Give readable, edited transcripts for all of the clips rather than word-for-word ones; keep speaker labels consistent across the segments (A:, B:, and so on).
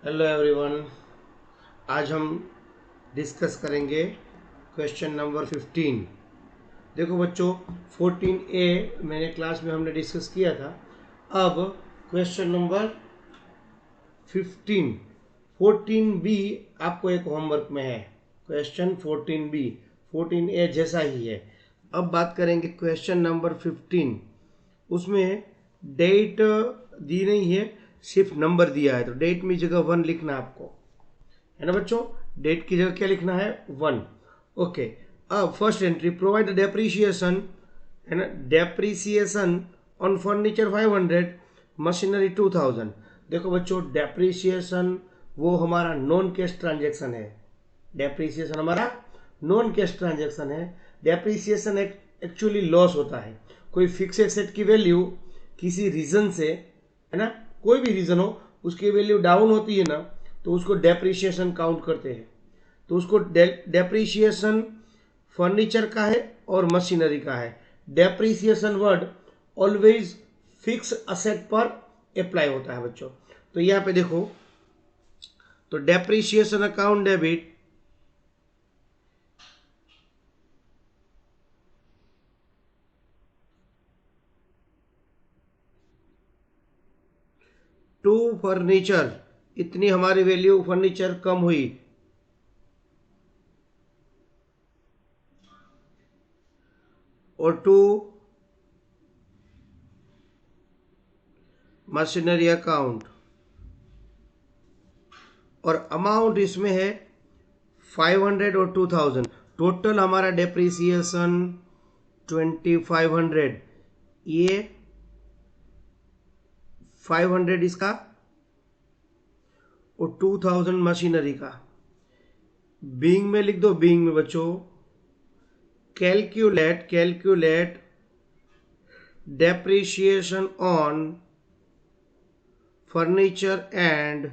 A: Hello everyone. आज हम discuss करेंगे क्वेश्चन नंबर 15। देखो बच्चों, 14A मैंने क्लास में हमने डिस्कस किया था। अब क्वेश्चन नंबर 15, 14B आपको एक होमवर्क में है। क्वेश्चन 14B 14A जैसा ही है। अब बात करेंगे क्वेश्चन नंबर 15। उसमें डेट दी नहीं है, सिर्फ नंबर दिया है। तो डेट में जगह 1 लिखना आपको, है ना बच्चों। डेट की जगह क्या लिखना है? 1। ओके। अब फर्स्ट एंट्री, प्रोवाइड डेप्रीशिएशन, है ना। Depreciation on furniture 500, machinery 2000। देखो बच्चों, डेप्रीशिएशन वो हमारा नॉन कैश ट्रांजेक्शन है। डेप्रीशिएशन हमारा नॉन कैश ट्रांजेक्शन है। डेप्रीशिएशन एक्चुअली लॉस होता है। कोई फिक्स एसेट की वैल्यू किसी रीजन से, है ना, कोई भी रीजन हो, उसकी वैल्यू डाउन होती है ना, तो उसको डेप्रीशिएशन काउंट करते हैं। तो उसको डेप्रीशिएशन फर्नीचर का है और मशीनरी का है। Depreciation word always fix asset पर अप्लाई होता है बच्चों। तो यहाँ पे देखो, तो depreciation account debit to furniture, इतनी हमारी वैल्यू फर्नीचर कम हुई, और टू मशीनरी अकाउंट, और अमाउंट इसमें है 500 और 2000। टोटल हमारा डेप्रीसिएशन 2500। ये 500 इसका और 2000 मशीनरी का। बीइंग में लिख दो, बीइंग में बच्चों, calculate depreciation on furniture and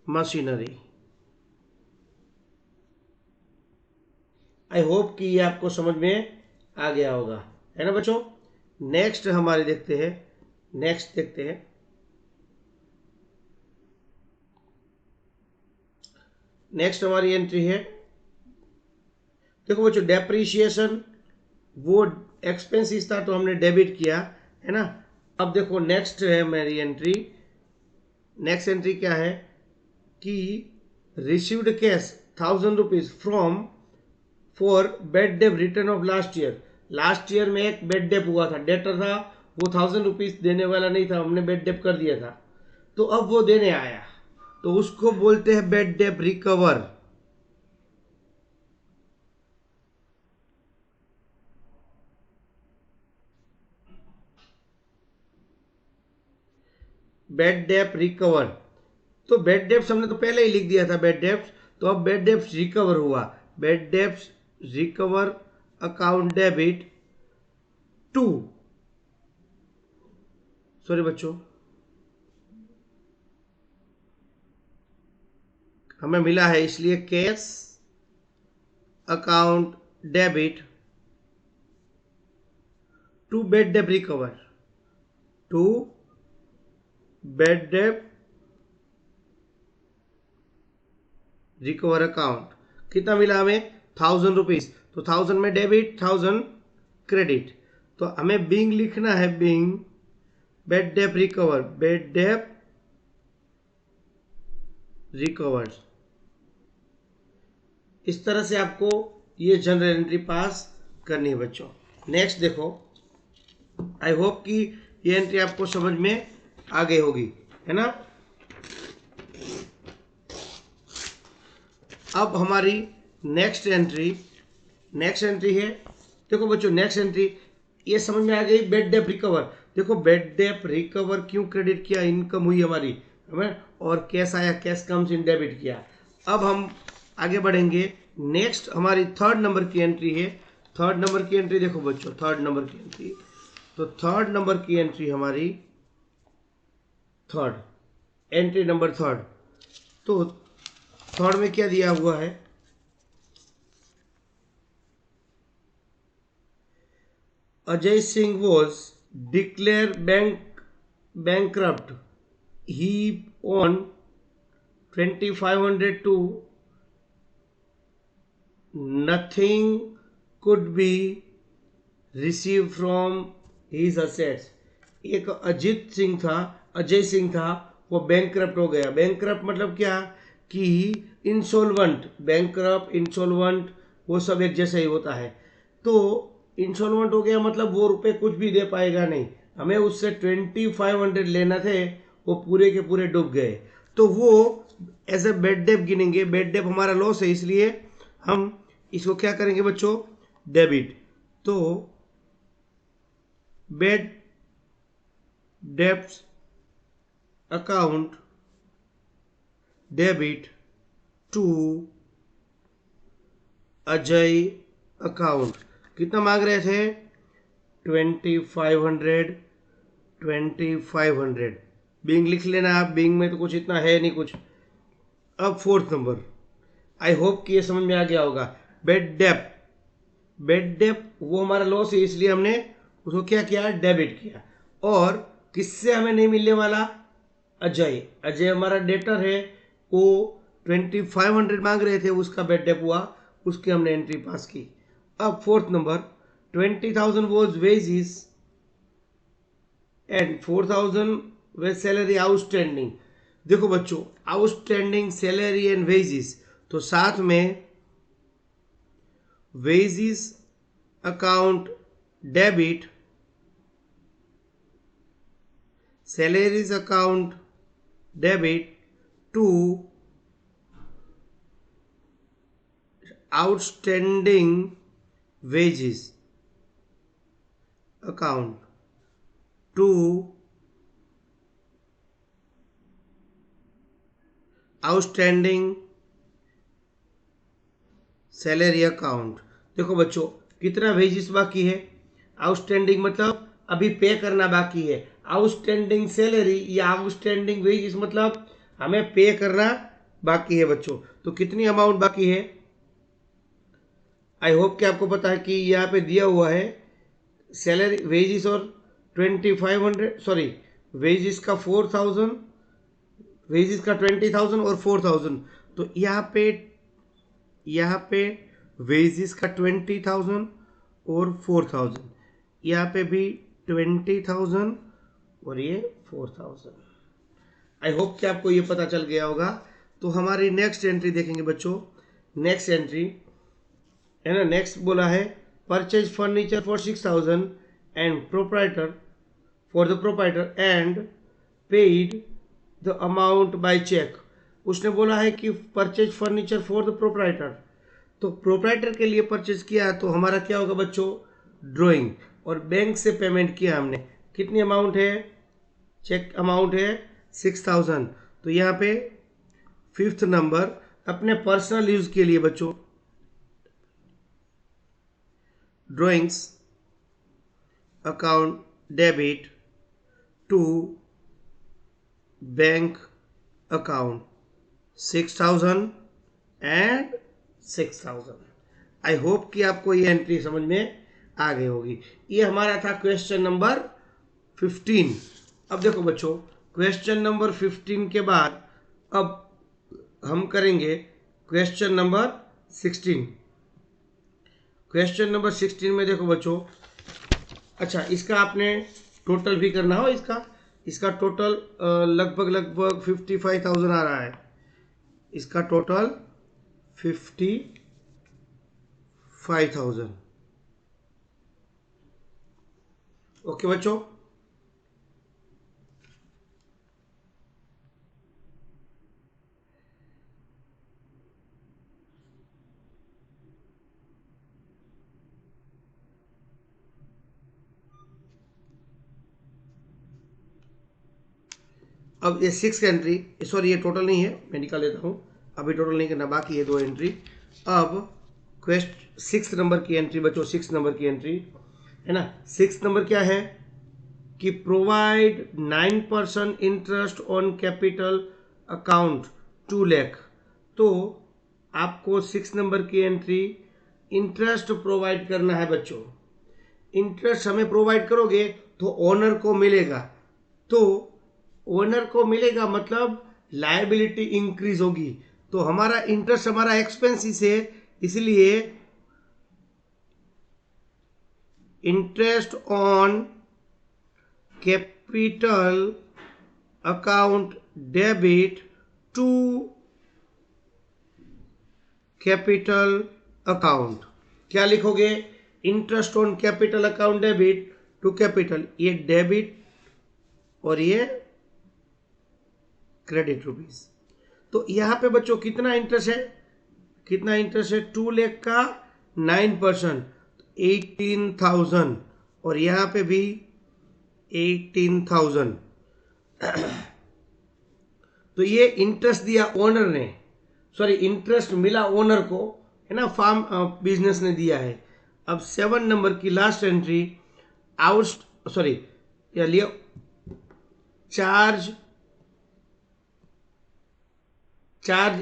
A: machinery. I hope कि ये आपको समझ में आ गया होगा, है ना बच्चों। नेक्स्ट हमारे देखते हैं, नेक्स्ट देखते हैं। नेक्स्ट हमारी एंट्री है, देखो बच्चों, डेप्रीशिएशन वो एक्सपेंसिस था तो हमने डेबिट किया, है ना। अब देखो नेक्स्ट है मेरी एंट्री। नेक्स्ट एंट्री क्या है कि received cash 1000 rupees from for bad debt return of last year. Last year में एक बेड डेप हुआ था, डेटर था, वो 1000 रुपीज देने वाला नहीं था, हमने बेड डेप कर दिया था। तो अब वो देने आया, तो उसको बोलते हैं bed debt recover. Bad debt recover. तो बेड डेप्स हमने तो पहले ही लिख दिया था बेड डेप्स, तो अब बेड डेप्स रिकवर हुआ। Bad debts recover account debit to, sorry बच्चों, हमें मिला है इसलिए cash account debit to bad debt recover, to bad debt recover account. कितना मिला हमें? 1000 रुपीज। तो 1000 में डेबिट, 1000 क्रेडिट। तो हमें बिंग लिखना है, being bad debt recover, bad debt recover. इस तरह से आपको ये जनरल एंट्री पास करनी है बच्चों। नेक्स्ट देखो, आई होप कि ये एंट्री आपको समझ में आ गई होगी, है ना। अब हमारी नेक्स्ट एंट्री, नेक्स्ट एंट्री है, देखो बच्चों नेक्स्ट एंट्री ये समझ में आ गई। बेड डेप रिकवर, देखो बेड डेप रिकवर क्यों क्रेडिट किया, इनकम हुई हमारी, हमें, और कैश आया, कैश कम्स इन डेबिट किया। अब हम आगे बढ़ेंगे। नेक्स्ट हमारी थर्ड नंबर की एंट्री है। थर्ड नंबर की एंट्री देखो बच्चों, थर्ड नंबर की एंट्री, तो थर्ड नंबर की एंट्री हमारी, थर्ड एंट्री नंबर थर्ड। तो थर्ड में क्या दिया हुआ है? Ajay Singh was declare bankrupt. He owned 2500 to nothing could be received from his assets। एक अजय सिंह था, वो बैंकरप्ट हो गया। बैंकरप्ट मतलब क्या कि इंसॉल्वेंट, बैंकरप्ट, इंसॉल्वेंट वो सब एक जैसा ही होता है। तो इंसॉल्वेंट हो गया मतलब वो रुपए कुछ भी दे पाएगा नहीं। हमें उससे 2500 लेना थे, वो पूरे के पूरे डूब गए। तो वो एज ए बेड डेप गिनेंगे। बेड डेप हमारा लॉस है, इसलिए हम इसको क्या करेंगे बच्चों, डेबिट। तो bad debts account debit to Ajay account. कितना मांग रहे थे, 2500। बिंग लिख लेना आप, बिंग में तो कुछ इतना है नहीं कुछ। अब फोर्थ नंबर, आई होप कि ये समझ में आ गया होगा। बेड डेप, बेड डेप वो हमारा लॉस है, इसलिए हमने उसको क्या किया, डेबिट किया। और किससे हमें नहीं मिलने वाला, अजय। अजय हमारा डेटर है, वो 2500 मांग रहे थे, उसका बेड डेप हुआ, उसकी हमने एंट्री पास की। अब fourth number, 20,000 was wages and 4,000 way salary outstanding. देखो बच्चों, आउटस्टैंडिंग सैलरी एंड वेजेस, तो साथ में wages account debit, salaries account debit to outstanding wages account to outstanding salary account. देखो बच्चों, कितना वेजेस बाकी है, आउटस्टैंडिंग मतलब अभी पे करना बाकी है। आउटस्टैंडिंग सैलरी या आउटस्टैंडिंग वेजेस मतलब हमें पे करना बाकी है बच्चों। तो कितनी अमाउंट बाकी है, आई होप कि आपको पता है कि यहाँ पे दिया हुआ है सैलरी वेजेस और 2500, सॉरी वेजेस का 4000, वेजेस का 20,000 और 4000। तो यहाँ पे वेजेस का 20,000 और 4000, यहाँ पे भी 20,000 और ये 4000। आई होप कि आपको ये पता चल गया होगा। तो हमारी नेक्स्ट एंट्री देखेंगे बच्चों। नेक्स्ट एंट्री है ना, नेक्स्ट बोला है purchase furniture for 6,000 and proprietor for the proprietor and paid the amount by cheque. उसने बोला है कि purchase furniture for the proprietor, तो प्रोप्राइटर के लिए परचेज किया तो हमारा क्या होगा बच्चों, ड्राइंग। और बैंक से पेमेंट किया हमने, कितनी अमाउंट है, चेक अमाउंट है 6,000। तो यहाँ पे फिफ्थ नंबर अपने पर्सनल यूज के लिए बच्चों, drawings account debit to bank account 6,000 and 6,000। I hope कि आपको ये एंट्री समझ में आ गई होगी। ये हमारा था क्वेश्चन नंबर 15। अब देखो बच्चों, क्वेश्चन नंबर 15 के बाद अब हम करेंगे क्वेश्चन नंबर 16। क्वेश्चन नंबर 16 में देखो बच्चों, अच्छा इसका आपने टोटल भी करना हो, इसका टोटल लगभग 55,000 आ रहा है। इसका टोटल 55,000। ओके बच्चों, अब ये 6 एंट्री, सॉरी ये टोटल नहीं है, मैं निकाल लेता हूँ, अभी टोटल नहीं करना, बाकी है 2 एंट्री। अब क्वेश्चन 6 नंबर की एंट्री बच्चों, 6 नंबर की एंट्री है ना। 6 नंबर क्या है कि provide 9% interest on capital account 2 lakh. तो आपको 6 नंबर की एंट्री इंटरेस्ट प्रोवाइड करना है बच्चों। इंटरेस्ट हमें प्रोवाइड करोगे तो ओनर को मिलेगा, तो ओनर को मिलेगा मतलब लायबिलिटी इंक्रीज होगी, तो हमारा इंटरेस्ट हमारा एक्सपेंसिस है, इसलिए interest on capital account debit to capital account, क्या लिखोगे? Interest on capital account debit to capital, ये डेबिट और ये क्रेडिट रुपीज। तो यहां पे बच्चों कितना इंटरेस्ट है? कितना इंटरेस्ट है? 2 लाख का 9%, 18,000, और यहां पे भी 18,000। तो ये इंटरेस्ट दिया ओनर ने, सॉरी इंटरेस्ट मिला ओनर को, है ना, फार्म बिजनेस ने दिया है। अब 7 नंबर की लास्ट एंट्री, आउट सॉरी या लियो charge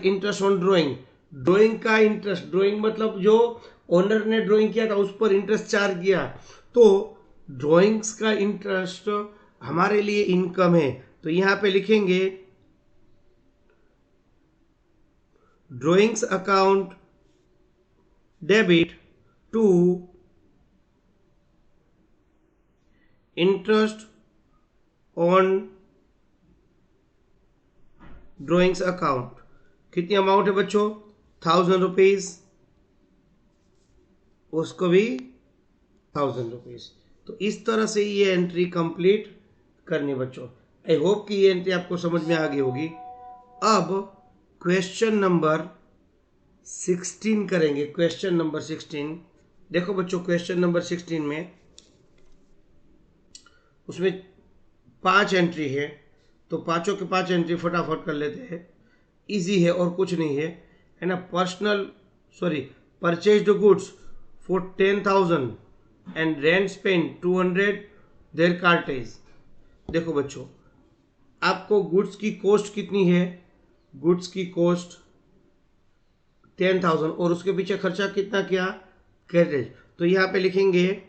A: interest on drawing, drawing का इंटरेस्ट, ड्राइंग मतलब जो ओनर ने ड्राइंग किया था उस पर इंटरेस्ट चार्ज किया, तो ड्राइंग्स का इंटरेस्ट हमारे लिए इनकम है। तो यहां पे लिखेंगे drawings account debit to interest on drawings account. कितनी अमाउंट है बच्चों? 1,000 रुपीज, उसको भी 1,000 रुपीज। तो इस तरह से ये एंट्री कंप्लीट करनी बच्चों। आई होप कि ये एंट्री आपको समझ में आ गई होगी। अब क्वेश्चन नंबर 16 करेंगे। क्वेश्चन नंबर 16 देखो बच्चों, क्वेश्चन नंबर 16 में उसमें 5 एंट्री है, तो पांचों के 5 एंट्री फटाफट कर लेते हैं। इजी है और कुछ नहीं है ना। Purchased goods for 10,000 and rent spend 200 there cartage. देखो बच्चों, आपको गुड्स की कॉस्ट कितनी है? गुड्स की कॉस्ट 10,000 और उसके पीछे खर्चा कितना किया? कैरेज। तो यहां पे लिखेंगे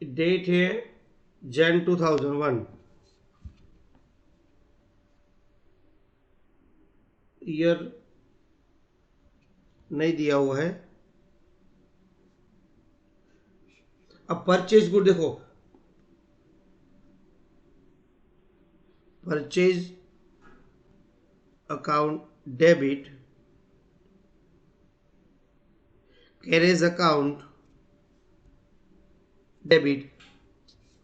A: डेट है जन 2001, ईयर नहीं दिया हुआ है। अब परचेज गुड देखो, purchase account debit carriage account debit,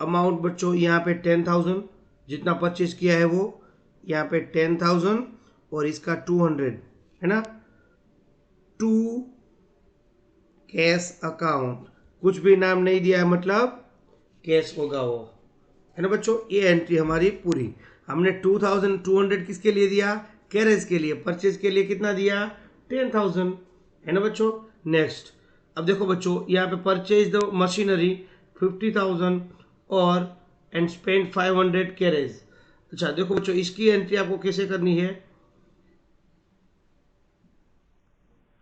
A: amount बच्चों यहाँ पे 10,000 जितना परचेज किया है वो, यहाँ पे 10,000 और इसका 200 है ना। टू कैश अकाउंट, कुछ भी नाम नहीं दिया है मतलब कैश होगा वो, है ना बच्चों। ये एंट्री हमारी पूरी। हमने 2,200 किसके लिए दिया? कैरेज के लिए। परचेज के लिए कितना दिया? 10,000, है ना बच्चों। नेक्स्ट, अब देखो बच्चों, यहाँ पे परचेज द मशीनरी 50,000 और एंड स्पेंड 500 कैरेज। अच्छा देखो बच्चों, इसकी एंट्री आपको कैसे करनी है?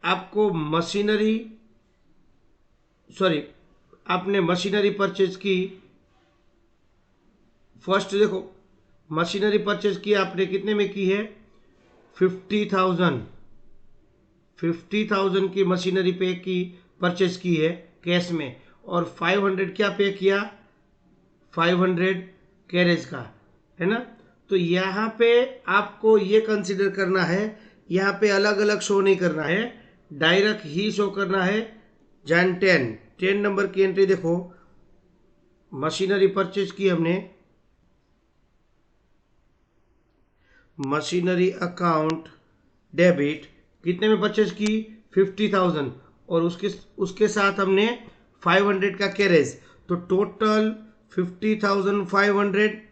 A: आपको मशीनरी आपने मशीनरी परचेज की। फर्स्ट देखो, मशीनरी परचेज की आपने कितने में की है? 50,000 की मशीनरी पे की, परचेज की है कैश में, और 500 क्या पे किया? 500 कैरेज का, है ना। तो यहाँ पे आपको ये कंसिडर करना है, यहाँ पे अलग अलग शो नहीं करना है, डायरेक्ट ही शो करना है। जन 10 नंबर की एंट्री देखो, मशीनरी परचेज की हमने, मशीनरी अकाउंट डेबिट कितने में परचेज की? 50,000 और उसके साथ हमने 500 का कैरेज, तो टोटल 50,500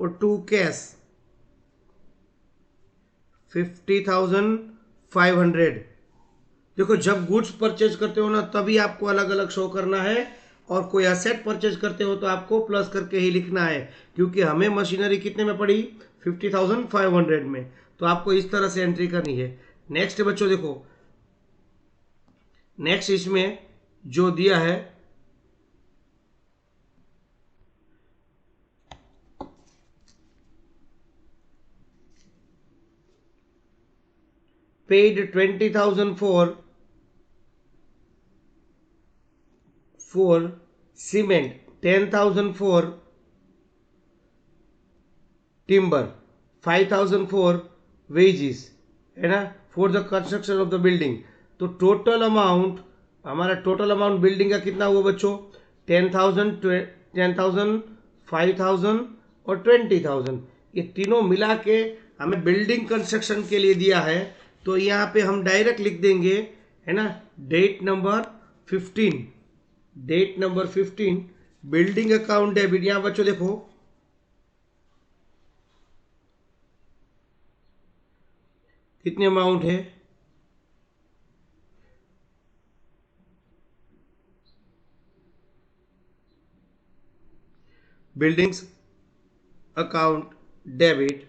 A: और 2 कैश 50,500। देखो, जब गुड्स परचेज करते हो ना तभी आपको अलग अलग शो करना है, और कोई असेट परचेज करते हो तो आपको प्लस करके ही लिखना है, क्योंकि हमें मशीनरी कितने में पड़ी? 50,500 में। तो आपको इस तरह से एंट्री करनी है। नेक्स्ट बच्चों देखो, नेक्स्ट इसमें जो दिया है, paid 20,000 for cement, 10,000 for timber, 5,000 for wages, है ना, for the construction of the building. तो टोटल अमाउंट, हमारा टोटल अमाउंट बिल्डिंग का कितना हुआ बच्चों? 10,000, 10,000, 5,000 और 20,000. ये तीनों मिला के हमें बिल्डिंग कंस्ट्रक्शन के लिए दिया है. तो यहाँ पे हम डायरेक्ट लिख देंगे, है ना, date number 15, date number 15 building account debit. यहाँ बच्चों देखो कितनी अमाउंट है, buildings account debit.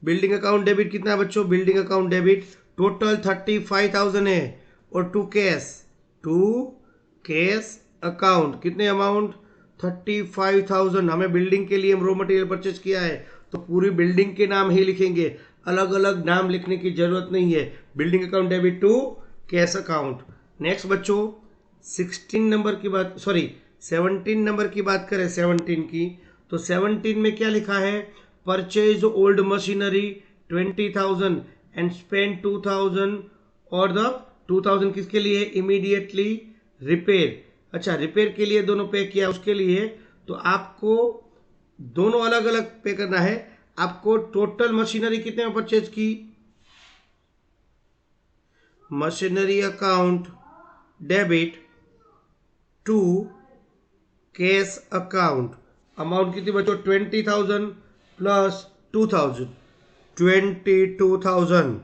A: Building account debit कितना है बच्चों? बिल्डिंग अकाउंट डेबिट टोटल 35,000 है. और टू कैश अकाउंट कितने अमाउंट? 35,000. हमें बिल्डिंग के लिए रॉ मटेरियल परचेज किया है तो पूरी बिल्डिंग के नाम ही लिखेंगे, अलग अलग नाम लिखने की जरूरत नहीं है. Building account debit to cash account. Next बच्चों 16 नंबर की बात, सॉरी 17 नंबर की बात करें, 17 की, तो 17 में क्या लिखा है? Purchase old machinery 20,000 and spend 2,000 और द 2,000 किसके लिए? Immediately repair. अच्छा, रिपेयर के लिए दोनों पे किया, उसके लिए तो आपको दोनों अलग अलग पे करना है. आपको टोटल मशीनरी कितने में परचेज की? Machinery account debit to cash account. Amount कितनी बच्चों? 20,000 plus 2,000, 22,000,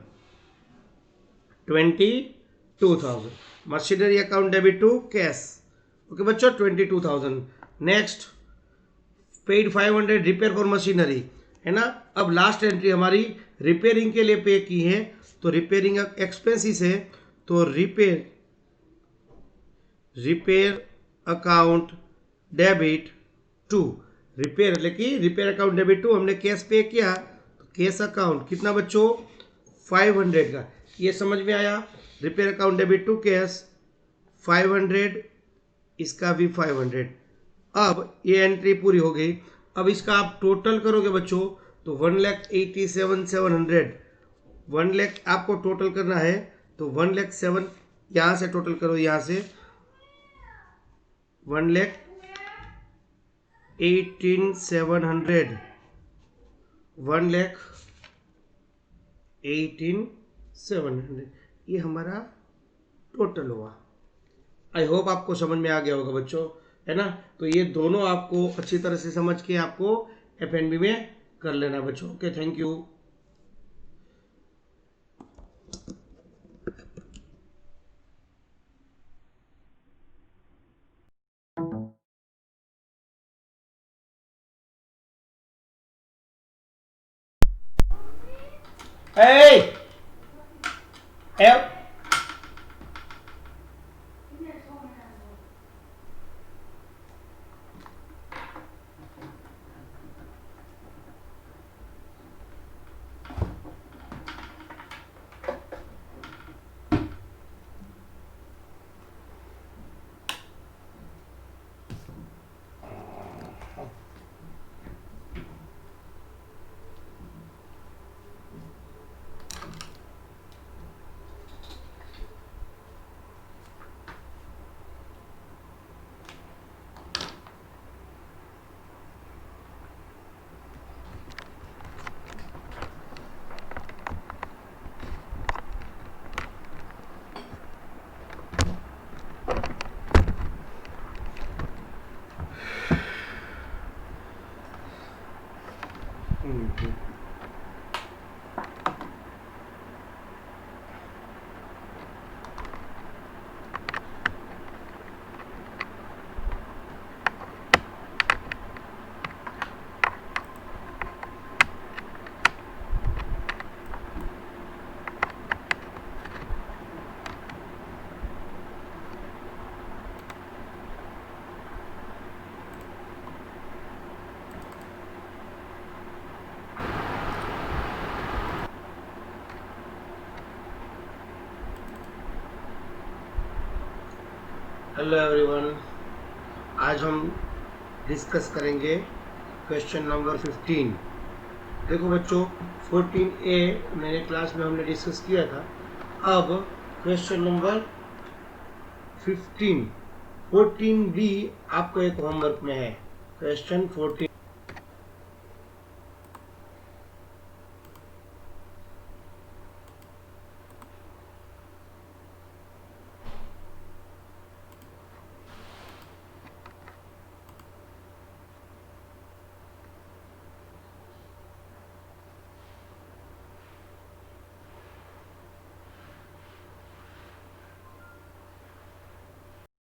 A: 22,000. Machinery account debit to cash. Okay बच्चों, 22,000. Next paid 500 repair for machinery, है ना. अब लास्ट एंट्री हमारी रिपेयरिंग के लिए पे की है, तो रिपेयरिंग एक्सपेंसिस है, तो repair account debit to repair, लेकिन रिपेयर अकाउंट डेबिट टू हमने कैश पे किया, तो कैश अकाउंट कितना बच्चों? 500 का. ये समझ में आया? Repair account debit to cash 500, इसका भी 500. अब ये एंट्री पूरी हो गई. अब इसका आप टोटल करोगे बच्चों तो 1,87,700. 1 लाख आपको टोटल करना है, तो 1,07,000 यहाँ से टोटल करो, यहाँ से 1,18,700, 1,18,700 ये हमारा टोटल हुआ. आई होप आपको समझ में आ गया होगा बच्चों, है ना. तो ये दोनों आपको अच्छी तरह से समझ के आपको एफएनबी में कर लेना बच्चों. Okay, thank you. Hey! Help! Hello everyone, आज हम डिस्कस करेंगे क्वेश्चन नंबर 15। देखो बच्चों, 14A मेरे क्लास में हमने डिस्कस किया था। अब क्वेश्चन नंबर 14B आपको एक होमवर्क में है। क्वेश्चन 14